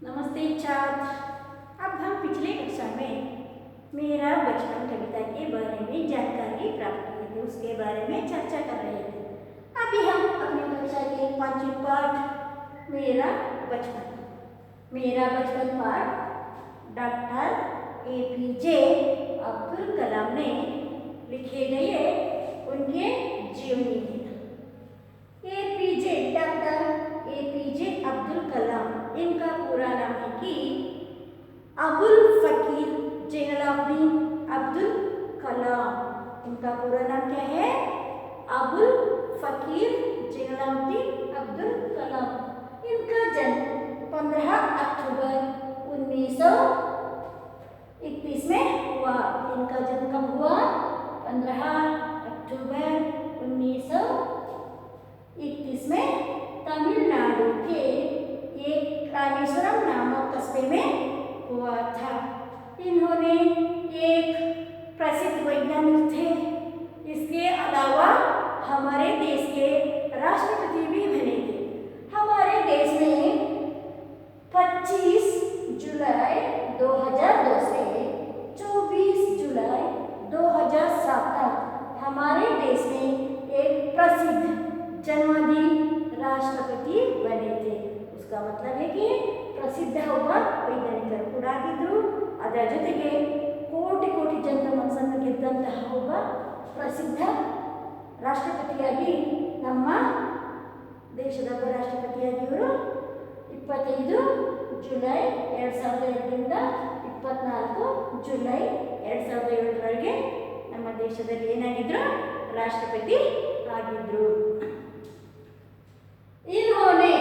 नमस्ते छात्र। अब हम पिछले कक्षा में मेरा बचपन कविता के बारे में जानकारी प्राप्त की थी, उसके बारे में चर्चा कर रहे थे। अभी हम अपनी कक्षा के 5वें पाठ मेरा बचपन पाठ डॉक्टर APJ अब्दुल कलाम ने लिखे गए उनके जीवनी है। डॉक्टर APJ अब्दुल कलाम, इनका पूरा नाम है कि अबुल फकीर जैनुलाब्दीन अब्दुल कलाम। इनका पूरा नाम क्या है? अबुल फकीर जैनुलाब्दीन अब्दुल कलाम। इनका जन्म 15 अक्टूबर 1931 में हुआ। इनका जन्म कब हुआ? 15 अक्टूबर 1931 में तमिलनाडु के एक रामेश्वरम नामक कस्बे में हुआ था। इन्होंने एक प्रसिद्ध वैज्ञानिक थे। इसके अलावा हमारे देश के राष्ट्रपति भी बने थे। हमारे देश में 25 जुलाई 2002 से 24 जुलाई 2007 तक हमारे देश में एक प्रसिद्ध जन्मदिन राष्ट्रपति बने थे। उसका मतलब है कि ಪ್ರಸಿದ್ಧ ಒಬ್ಬ ವೈಜ್ಞಾನಿಕರು ಕೂಡ ಆಗಿದ್ರು. ಅದರ ಜೊತೆಗೆ ಕೋಟಿ ಕೋಟಿ ಜನರ ಮನಸ್ಸನ್ನು ಗೆದ್ದಂತಹ ಒಬ್ಬ ಪ್ರಸಿದ್ಧ ರಾಷ್ಟ್ರಪತಿಯಾಗಿ ನಮ್ಮ ದೇಶದ ಒಬ್ಬ ರಾಷ್ಟ್ರಪತಿಯಾಗಿ ಇವರು 25 ಜುಲೈ 2002ರಿಂದ 24 ಜುಲೈ 2007ರವರೆಗೆ ನಮ್ಮ ದೇಶದಲ್ಲಿ ಏನಾಗಿದ್ರು? ರಾಷ್ಟ್ರಪತಿ ಆಗಿದ್ರು. इन्होंने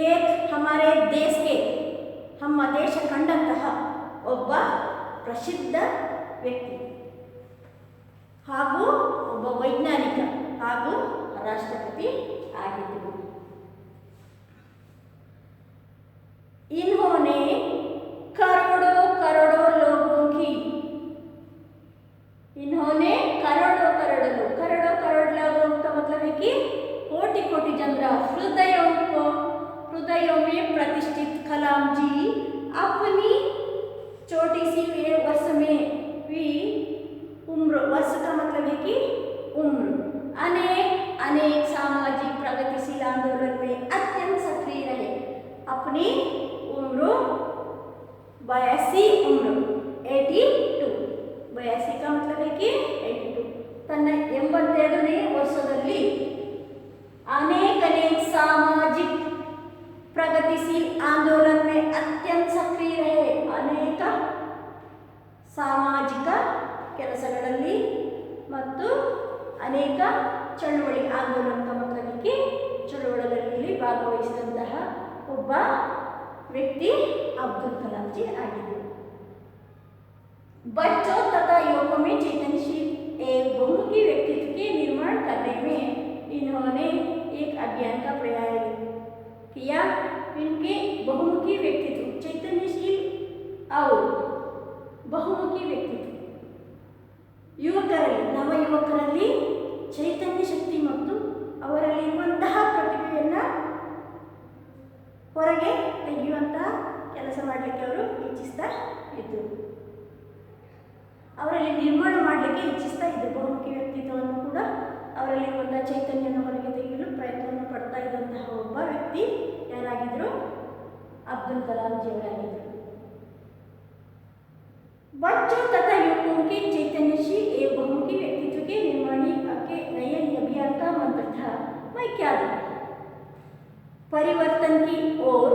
एक हमारे देश के ನಮ್ಮ ದೇಶ ಕಂಡಂತಹ ಒಬ್ಬ ಪ್ರಸಿದ್ಧ ವ್ಯಕ್ತಿ ಹಾಗೂ ಒಬ್ಬ ವೈಜ್ಞಾನಿಕ ಹಾಗೂ ರಾಷ್ಟ್ರಪತಿ ಆಗಿದ್ದರು. इन्होंने करोड़ों करोड़ों लोगों की इन्होंने करोड़ों करोड़ लोगों का मतलब है कि कोटि कोटि जनर हृदयों में प्रतिष्ठित कलाम जी अपनी छोटी सी वर्ष में भी उम्र, वर्ष का मतलब है कि उम्र, अनेक सामाजिक प्रगतिशील आंदोलन में अत्यंत सक्रिय रहे. अपनी उम्र 82 का मतलब है कि 82 ತನ್ನ 82ನೇ ವರ್ಷದಲ್ಲಿ अनेक सामाजिक प्रगतिशील आंदोलन में अत्यंत सक्रिय रहे. अनेक ಸಾಮಾಜಿಕ ಕೆಲಸಗಳಲ್ಲಿ ಮತ್ತು ಅನೇಕ ಚಳುವಳಿ ಆಂದೋಲನ ಮತಕ್ಕೆ ಚಳುವಳಿಗಳಲ್ಲಿ ಭಾಗವಹಿಸಿದಂತಹ ಒಬ್ಬ ವ್ಯಕ್ತಿ ಅಬ್ದುಲ್ ಕಲಾಂ ಜಿ ಆಗಿದ್ದರು. बच्चों तथा युवकों में चेतनशील एक बहुमुखी व्यक्तित्व के निर्माण करने में इन्होंने एक अभियान का प्रयास किया. इनके बहुमुखी व्यक्तित्व, चैतन्यशील और बहुमुखी व्यक्तित्व ನವಯುವಕರಲ್ಲಿ ಚೈತನ್ಯ ಶಕ್ತಿ ಮತ್ತು ಅವರಲ್ಲಿರುವಂತಹ ಪ್ರತಿಭೆಯನ್ನು ಹೊರಗೆ ತೆಗೆಯುವಂತಹ ಕೆಲಸ ಮಾಡಲಿಕ್ಕೆ ಅವರು ಇಚ್ಛಿಸ್ತಾ ಇದ್ದರು. ಅವರಲ್ಲಿ ನಿರ್ಮಾಣ ಮಾಡಲಿಕ್ಕೆ ಇಚ್ಛಿಸ್ತಾ ಇದ್ದರು. ಬಹುಮುಖಿ ವ್ಯಕ್ತಿತ್ವವನ್ನು ಕೂಡ ಅವರಲ್ಲಿರುವಂತಹ ಚೈತನ್ಯವನ್ನು ಹೊರಗೆ ತೆಗೆಯಲು ಪ್ರಯತ್ನವನ್ನು ಪಡ್ತಾ ಇದ್ದಂತಹ ಒಬ್ಬ ವ್ಯಕ್ತಿ ಯಾರಾಗಿದ್ದರು? ಅಬ್ದುಲ್ ಕಲಾಂ ಜಿ ಅವರಾಗಿದ್ದರು. बच्चों तथा युवकों के चैतन्यशील एवं बहुमुखी व्यक्तित्व के निर्माण के नए अभियान का मंत्र था मैं क्या दूं? परिवर्तन की ओर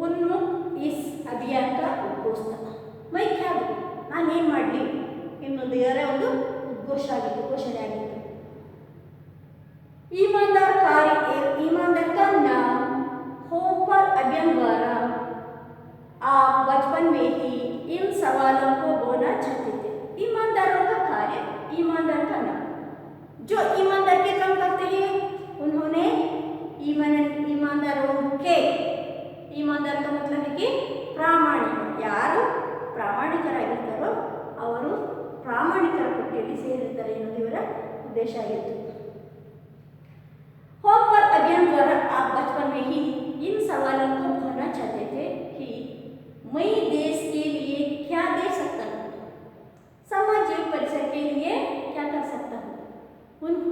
उन्मुख इस अभियान का उद्घोष था. मैं क्या दूं? ನಾನೇನು ಮಾಡಲಿ ಎನ್ನುವುದು ಇದರ ಒಂದು ಘೋಷಣೆ ಆಗಿತ್ತು. ईमानदार का नाम होम पर अभियान द्वारा आप बचपन में ही इन सवालों को बोलना चाहते थे. ईमानदारों का कार्य, ईमानदार का नाम, जो ईमानदार के काम करते हैं उन्होंने ईमानदार का मतलब है कि प्रामाणिक. ಯಾರು ಪ್ರಾಮಾಣಿಕರಾಗಿರ್ತಾರೋ ಅವರು ಪ್ರಾಮಾಣಿಕರ ಪಟ್ಟಿಯಲ್ಲಿ ಸೇರಿರ್ತಾರೆ ಎನ್ನುವುದು ಇವರ ಉದ್ದೇಶ ಆಗಿತ್ತು. होम पर अभियान द्वारा आप बचपन में ही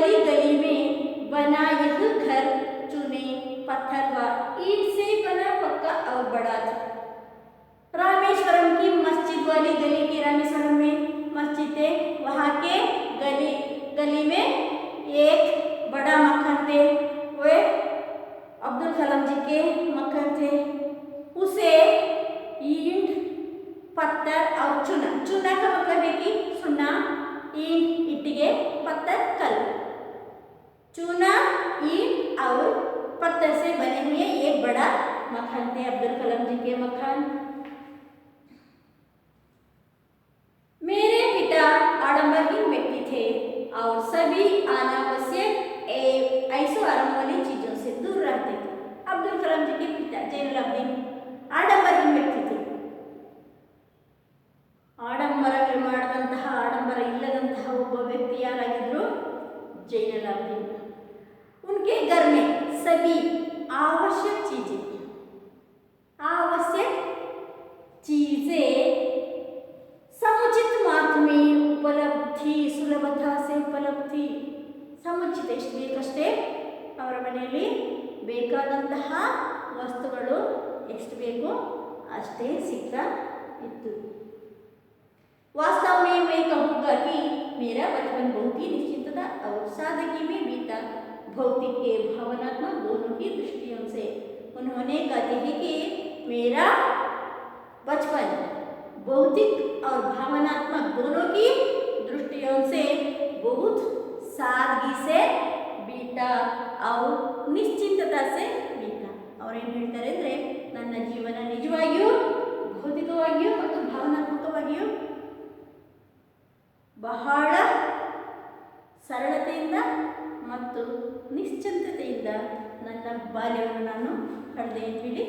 वाली गली में बना यह घर चूने पत्थर व ईंट से बना पक्का और बड़ा था। रामेश्वरम की मस्जिद वाली गली की, रामेश्वरम में मस्जिद है, वहाँ के गली में एक बड़ा मकान थे, वे अब्दुल कलाम जी के मकान थे। उसे ईंट पत्थर और चूना, चूना का मतलब है कि सुन्ना, ईंट इट्टिगे, पत्थर कल, चूना ईंट और पत्थर से बने हुए एक बड़ा मकान थे अब्दुल कलाम जी के मकान। मेरे पिता आडंबरहीन व्यक्ति थे और सभी अनावश्यक ऐसो आराम वाली चीजों से दूर रहते थे। अब्दुल कलाम जी के पिता जैनुलाब्दीन आडंबरहीन व्यक्ति थे। ಆಡಂಬರಗಳು ಮಾಡದಂತಹ, ಆಡಂಬರ ಇಲ್ಲದಂತಹ ಒಬ್ಬ ವ್ಯಕ್ತಿ ಯಾರಾಗಿದ್ರು? जैनुलाब्दीन। उनके घर में सभी आवश्यक चीजें समुचित मात्रा में उपलब्धि, सुलभता से उपलब्धि, समुचित ಎಷ್ಟು ಬೇಕಷ್ಟೇ ಅವರ ಮನೆಯಲ್ಲಿ ಬೇಕಾದಂತಹ ವಸ್ತುಗಳು ಎಷ್ಟು ಬೇಕೋ ಅಷ್ಟೇ ಸಿಗ್ತಾ ಇತ್ತು। वास्तव में मैं कहूँगा कि मेरा बचपन बहुत ही निश्चित था और सादगी में बीता, भौतिक के भावनात्मक दोनों की दृष्टियों से। उन्होंने कहते हैं कि मेरा बचपन भौतिक और भावनात्मक दोनों की दृष्टियों से बहुत सादगी से बीता और निश्चिंतता से बीता। और ಏನು ಹೇಳ್ತಾರೆ ಅಂದರೆ, ನನ್ನ ಜೀವನ ನಿಜವಾಗಿಯೂ ಭೌತಿಕವಾಗಿಯೂ ಮತ್ತು ಭಾವನಾತ್ಮಕವಾಗಿಯೂ ಬಹಳ ಸರಳತೆಯಿಂದ ಮತ್ತು ನಿಶ್ಚಿಂತತೆಯಿಂದ ನನ್ನ ಬಾಲ್ಯವನ್ನು ನಾನು ಕಳೆದೆ ಅಂತ ಹೇಳಿ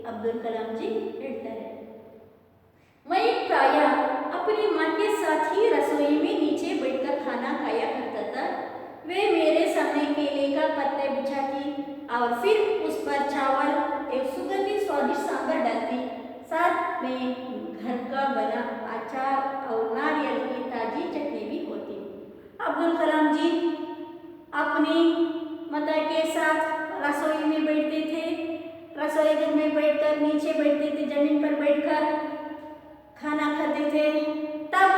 अब्दुल कलाम जी ಹೇಳ್ತಾರೆ। मैं प्राय अपनी माँ के साथ ही रसोई में नीचे बैठकर खाना खाया करता था। वे मेरे सामने केले का पत्ते बिछाती और फिर उस पर चावल एक सुगंधित स्वादिष्ट सांभर डालती, साथ में घर का बना अचार और नारियल की ताजी चटनी भी होती। अब्दुल कलाम जी अपनी माता के साथ रसोई में बैठते थे, रसोई घर में बैठकर, नीचे बैठते थे, जमीन पर बैठकर खाना खाते थे। तब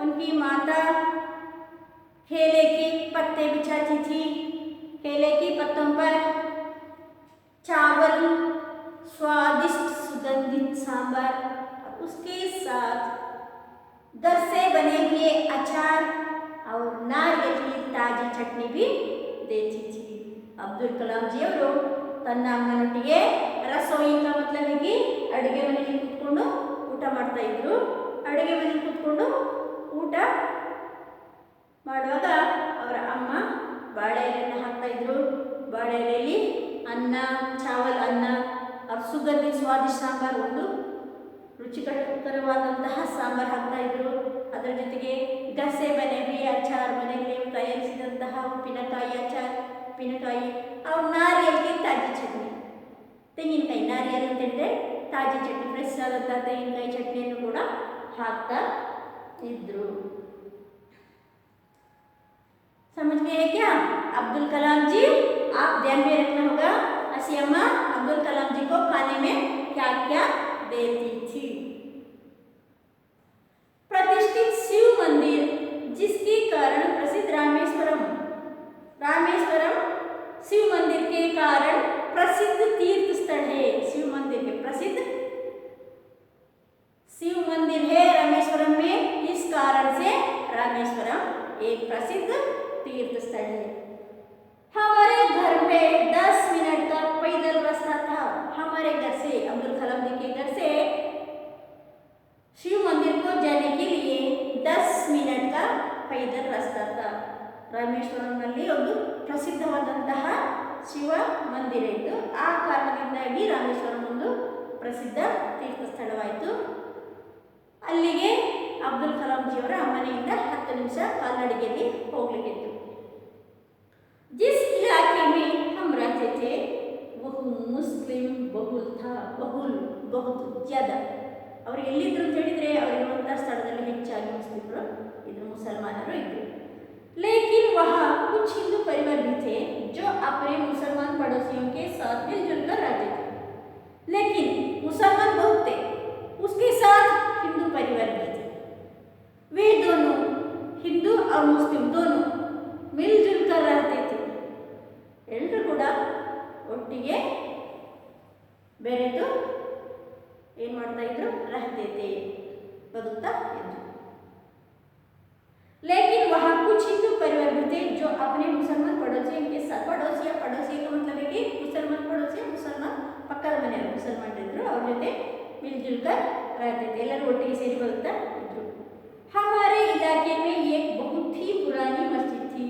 उनकी माता केले के पत्ते बिछाती थी, केले के पत्तों पर चावल, स्वादिष्ट सुगंधित सांभर, उसके साथ घर से बने हुए अचार और नारियल की ताजी चटनी भी देती थी। अब्दुल कलाम जी ಅವರು ತನ್ನ ಅಮ್ಮನೊಟ್ಟಿಗೆ ರಸೋಯಿ का मतलब है कि ಅಡುಗೆ ಮನೆಯಲ್ಲಿ ಕೂತ್ಕೊಂಡು ಊಟ ಮಾಡ್ತಾ ಇದ್ರು। ಅಡುಗೆ ಮನೆಯಲ್ಲಿ ಕೂತ್ಕೊಂಡು ಊಟ ಮಾಡುವಾಗ ಅವರ ಅಮ್ಮ ಬಾಳೆ ಎಲೆಯನ್ನು ಹಾಕ್ತಾ ಇದ್ರು। ಬಾಳೆ ಎಲೆಯಲ್ಲಿ ಅನ್ನ, ಚಾವಲ್ ಅನ್ನ और ಸುಗಂಧಿ ಸ್ವಾದಿಷ್ಟ ಸಾಂಬಾರ್, ಒಂದು ರುಚಿಕರವಾದಂತಹ ಸಾಂಬಾರ್ ಹಾಕ್ತಾ ಇದ್ರು। ಅದರ ಜೊತೆಗೆ ಗಸೆ ಬನೆ ಹುಯಿ ಅಚಾರ್, ಮನೆಯಲ್ಲಿ ತಯಾರಿಸಿದಂತಹ ಉಪ್ಪಿನಕಾಯಿ ಅಚಾರ್, ಉಪ್ಪಿನಕಾಯಿ और नारियल की ताजी चटनी, ತೆಂಗಿನಕಾಯಿ, नारियल ಅಂತ ಹೇಳಿದ್ರೆ ತಾಜಿ ಚಟ್ನಿ, ಫ್ರೆಶ್ ಆದಂತಹ ತೆಂಗಿನಕಾಯಿ ಚಟ್ನಿಯನ್ನು ಕೂಡ ಹಾಕ್ತಾ ಇದ್ರು। समझ गए क्या? अब्दुल कलाम जी, आप ध्यान में रखना होगा, ऐसी अम्मा अब्दुल कलाम जी को खाने में क्या क्या देती थी। प्रतिष्ठित शिव मंदिर जिसके कारण प्रसिद्ध रामेश्वरम शिव मंदिर के कारण प्रसिद्ध तीर्थ स्थल है। शिव मंदिर के प्रसिद्ध शिव मंदिर है रामेश्वरम में, इस कारण से रामेश्वरम एक प्रसिद्ध तीर्थ स्थल है। हमारे घर पे 10 मिनट का पैदल रास्ता था। हमारे घर से, अब्दुल कलाम जी के घर से शिव मंदिर को जाने के लिए 10 मिनट का पैदल रास्ता था। ರಾಮೇಶ್ವರಂನಲ್ಲಿ ಒಂದು ಪ್ರಸಿದ್ಧವಾದಂತಹ ಶಿವ ಮಂದಿರ ಇತ್ತು, ಆ ಕಾರಣದಿಂದಾಗಿ ರಾಮೇಶ್ವರಂ ಒಂದು ಪ್ರಸಿದ್ಧ ತೀರ್ಥ ಸ್ಥಳವಾಯಿತು। ಅಲ್ಲಿಗೆ ಅಬ್ದುಲ್ ಕಲಾಂ ಜಿಯವರ ಮನೆಯಿಂದ 10 ನಿಮಿಷ ಕಾಲ್ನಡಿಗೆಯಲ್ಲಿ ಹೋಗ್ಲಿಕ್ಕಿತ್ತು। जिस इलाके में हम रहते थे वह मुस्लिम बहुल था, बहुल बहुत ज़्यादा। ಅವರು ಎಲ್ಲಿದ್ರು ಅಂತ ಹೇಳಿದರೆ, ಅವರಿರುವಂಥ ಸ್ಥಳದಲ್ಲಿ ಹೆಚ್ಚಾಗಿ ಮುಸ್ಲಿಮರು ಇದ್ರು, ಮುಸಲ್ಮಾನರು ಇದ್ದರು। लेकिन वहाँ कुछ हिंदू मुसलमान बहुत थे, उसके साथ हिंदू परिवार भी थे। वे दोनों हिंदू और मुस्लिम दोनों मिलजुल कर रहते थे। ಎಲ್ಲರೂ ಕೂಡ ಒಟ್ಟಿಗೆ ಬೆರೆತು ಏನು ಮಾಡ್ತಾ ಇದ್ರು, रहते ಬದುಕ್ತಾ ಇದ್ರು। लेकिन वहाँ कुछ हिंदू परिवार भी थे जो अपने मुसलमान पड़ोसियों के साथ, पड़ोसी का मतलब है कि मुसलमान पड़ोसी, मुसलमान ಪಕ್ಕದ ಮನೆಯವರು ಮುಸಲ್ಮಾನರಿದ್ರು, ಅವ್ರ ಜೊತೆ मिलजुल कर रहते थे, ಎಲ್ಲರೂ ಒಟ್ಟಿಗೆ ಸೇರಿ ಬದುಕ್ತಾ ಇದ್ರು। हमारे इलाके में एक बहुत ही पुरानी मस्जिद थी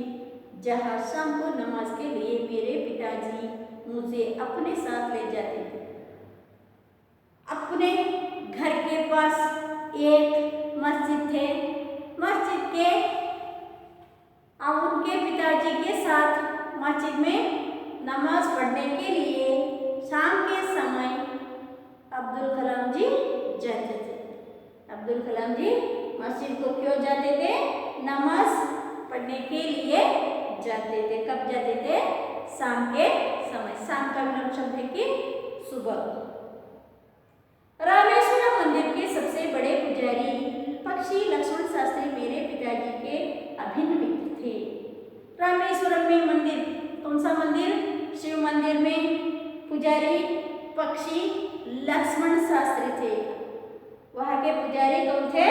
जहाँ शाम को नमाज के लिए मेरे पिताजी मुझे अपने साथ ले जाते थे। अपने घर के पास एक मस्जिद थे, मस्जिद के और उनके पिताजी के साथ मस्जिद में नमाज पढ़ने के लिए शाम के समय अब्दुल कलाम जी जाते थे। अब्दुल कलाम जी मस्जिद को क्यों जाते थे? नमाज पढ़ने के लिए जाते थे। कब जाते थे? शाम के समय। शाम का मतलब शब्द है कि सुबह। रामेश्वरम मंदिर के सबसे बड़े पुजारी पक्षी लक्ष्मण शास्त्री मेरे पिताजी के अभिन्न मित्र थे। रामेश्वरम में मंदिर, कौन सा मंदिर? शिव मंदिर में पुजारी पक्षी लक्ष्मण शास्त्री थे। वहाँ के पुजारी कौन थे?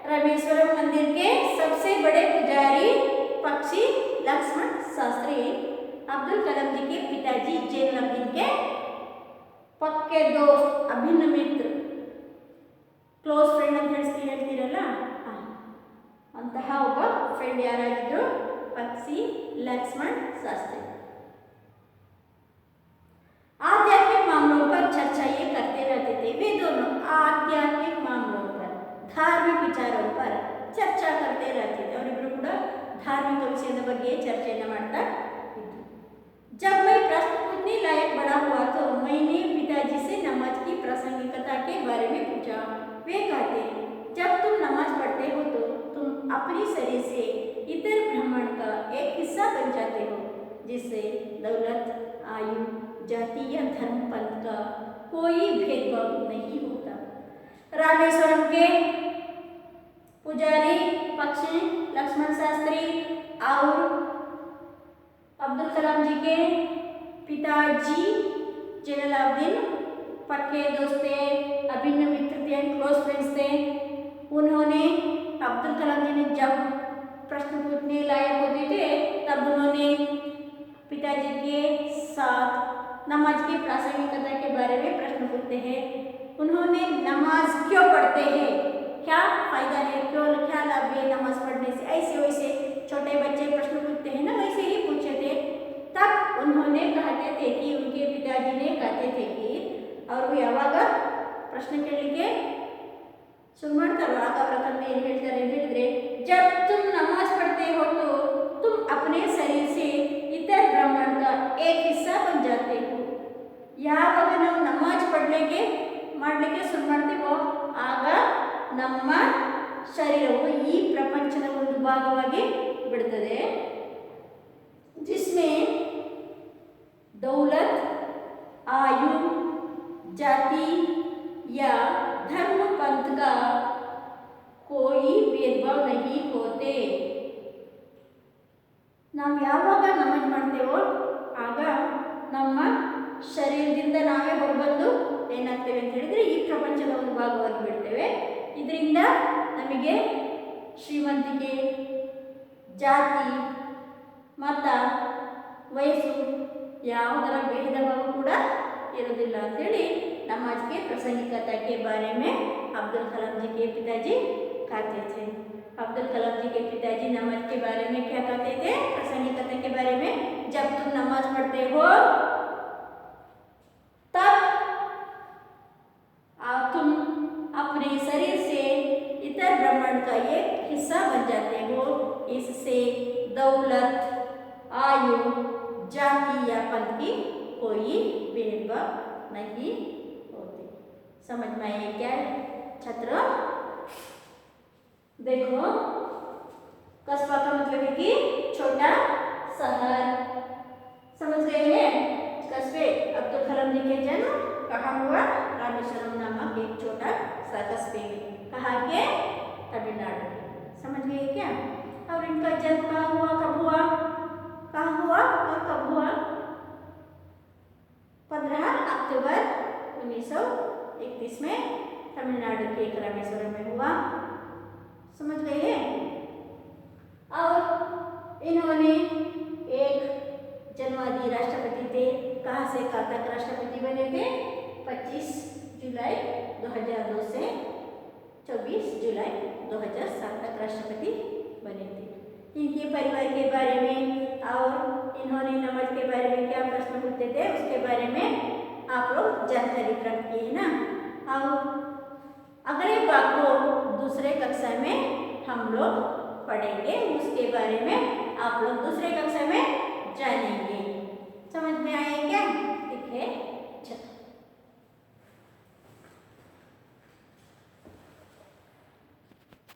रामेश्वरम मंदिर के सबसे बड़े पुजारी पक्षी लक्ष्मण शास्त्री अब्दुल कलाम जी के पिताजी जैनुलब्दीन के पक्के दोस्त, अभिन्न मित्र, क्लोज फ्रेंड ಅಂತ ಹೇಳ್ತೀರಲ್ಲ, ಅಂತಹ ಒಬ್ಬ ಫ್ರೆಂಡ್ ಯಾರಾಗಿದ್ರು? ಪಕ್ಷಿ ಲಕ್ಷ್ಮण शास्त्री। आध्यात्मिक मामलों पर चर्चा ये करते रहते थे। वे दोनों आध्यात्मिक मामलों पर, धार्मिक विचारों पर चर्चा करते रहते थे। ಅವರಿಬ್ಬರು ಕೂಡ धार्मिक विषयದ ಬಗ್ಗೆ ಚರ್ಚೆಯನ್ನು ಮಾಡ್ತಾ ಇದ್ರು। जब मैं प्रश्न पूछने लायक बड़ा हुआ तो मैंने पिताजी से नमाज की प्रासंगिकता के बारे में पूछा। वे कहते, जब तुम नमाज पढ़ते हो तो तुम अपने शरीर से इतर ब्रह्मांड का एक हिस्सा बन जाते हो, जिससे दौलत, आयु, जाति या धर्म पंथ का कोई भेदभाव नहीं होता। रामेश्वरम के पुजारी पक्षी लक्ष्मण शास्त्री और अब्दुल कलाम जी के पिताजी जैनुलब्दीन पक्के दोस्त थे, अभिन्न मित्र थे, क्लोज फ्रेंड्स थे। उन्होंने अब्दुल कलाम जी ने जब प्रश्न पूछने लायक होते थे तब उन्होंने पिताजी के साथ नमाज की प्रासंगिकता के बारे में प्रश्न पूछते हैं। उन्होंने नमाज क्यों पढ़ते हैं, क्या फायदा है, क्यों, क्या लाभ है नमाज पढ़ने से, ऐसे वैसे छोटे बच्चे प्रश्न पूछते हैं ना, वैसे ही पूछे थे। तब उन्होंने कहते थे कि उनके पिताजी ने कहते थे कि ಅವರು ಯಾವಾಗ ಪ್ರಶ್ನೆ ಕೇಳಲಿಕ್ಕೆ ಶುರು ಮಾಡ್ತಾರೋ ಆಗ ಅವರ ತಂದೆ ಏನು ಹೇಳ್ತಾರೆ ಅಂತ ಹೇಳಿದ್ರೆ, जब तुम नमाज पढ़ते हो तो तुम अपने शरीर से इतर ब्रह्मांड का एक हिस्सा बन जाते हो। ಯಾವಾಗ ನಾವು ನಮಾಜ್ ಮಾಡಲಿಕ್ಕೆ ಶುರು ಮಾಡ್ತೀವೋ ಆಗ ನಮ್ಮ ಶರೀರವು ಈ ಪ್ರಪಂಚದ ಒಂದು ಭಾಗವಾಗಿ ಬಿಡುತ್ತದೆ। जिसमें दौलत, आयु, जाति या धर्म पंथ का कोई भेदभाव नहीं होते। ನಾವು ಯಾವಾಗ ನಮಾಜ್ ಮಾಡ್ತೇವೋ ಆಗ ನಮ್ಮ ಶರೀರದಿಂದ ನಾವೇ ಹೊರಬಂದು ಏನಾಗ್ತೇವೆ ಅಂತ ಹೇಳಿದ್ರೆ ಈ ಪ್ರಪಂಚದ ಒಂದು ಭಾಗವಾಗಿ ಬಿಡ್ತೇವೆ। ಇದರಿಂದ ನಮಗೆ ಶ್ರೀಮಂತಿಕೆ, ಜಾತಿ, ಮತ, ವಯಸ್ಸು ಯಾವುದರ ಭೇದ ಭಾವ ಕೂಡ ಇರೋದಿಲ್ಲ ಅಂತೇಳಿ नमाज के प्रासंगिकता के बारे में अब्दुल कलाम जी के पिताजी कहते थे। अब्दुल कलाम जी के पिताजी नमाज के बारे में क्या कहते थे? प्रासंगिकता के बारे में, जब तुम नमाज पढ़ते हो तब तुम अपने शरीर से इतर ब्रह्मांड का एक हिस्सा बन जाते हो। इससे दौलत, आयु, जाति या पंथ की कोई भेदभाव नहीं होते। समझ में आए क्या छात्र? देखो, कस्बा का मतलब है कि छोटा शहर। समझ गए हैं? कस्बे अब्दुल कलाम जी के जन्म कहाँ हुआ? रामेश्वरम नामक एक छोटा सा कस्बे में। कहाँ के? तमिलनाडु में। समझ गए क्या? और इनका जन्म कहाँ हुआ, कब हुआ, कहाँ हुआ और कब हुआ? 15 अक्टूबर 1931 में तमिलनाडु के एक रामेश्वरम में हुआ। समझ गए हैं? और इन्होंने एक जन्मवादी राष्ट्रपति थे। कहाँ से कहाँ तक राष्ट्रपति बने थे? 25 जुलाई 2002 से 24 जुलाई 2007 तक राष्ट्रपति बने थे। इनके परिवार के बारे में और इन्होंने नमाज के बारे में क्या प्रश्न पूछते थे उसके बारे में आप लोग जानकारी प्राप्त की है ना। और अगले भाग को दूसरे कक्षा में हम लोग पढ़ेंगे, उसके बारे में आप लोग दूसरे कक्षा में जानेंगे। समझ में आया क्या?